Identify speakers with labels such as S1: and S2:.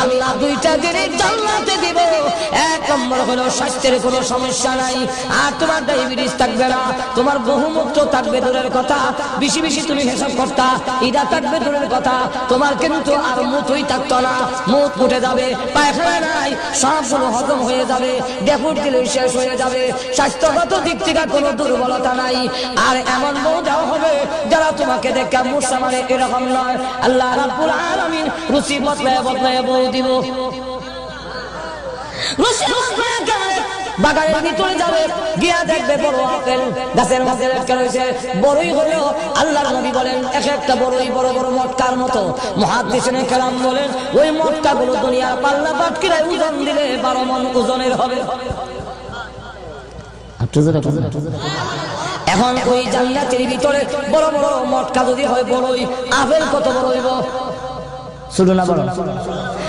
S1: আল্লাহ দুইটা জিনিস জান্নাতে দিব। এক নম্বর হলো স্বাস্থ্যের কোনো সমস্যা নাই, আর তোমার ডায়াবেটিস থাকবে না, তোমার বহুমূত্র থাকবে দূরের কথা, বেশি বেশি তুমি হিসাব করতা, এটা থাকবে দূরের কথা, তোমার কিন্তু আর মুতই থাকতো না, মুত উঠে যাবে, পায়খানা নাই, সবগুলো হজম হয়ে যাবে, ডেপুট দিলে শেষ হয়ে যাবে, স্বাস্থ্যগত দিক থেকে কোনো দুর্বলতা নাই। আর এমন বউ দেওয়া হবে যারা তোমাকে দেখে মুসা মানে এরকম নয়, আল্লাহ রাব্বুল আলামিন রুচি বদলায় বদলায় বউ দিব। রুচি বদলায় বাগানের ভিতরে যাবে, গিয়া দেখবে বড় আপেল গাছের মধ্যে লটকে রয়েছে, বড়ই হলেও আল্লাহর নবী বলেন এক একটা বড়ই বড় বড় মটকার মতো। মুহাদ্দিসিনে কেরাম বলেন ওই মটকাগুলো দুনিয়ার পাল্লা পাটকিরায় ওজন দিলে 12 মণ ওজনের হবে। এখন ওই জান্নাতের ভিতরে বড় বড় মটকা যদি হয় বড়ই, আপেল কত বড় হইব? ছোট না বড়?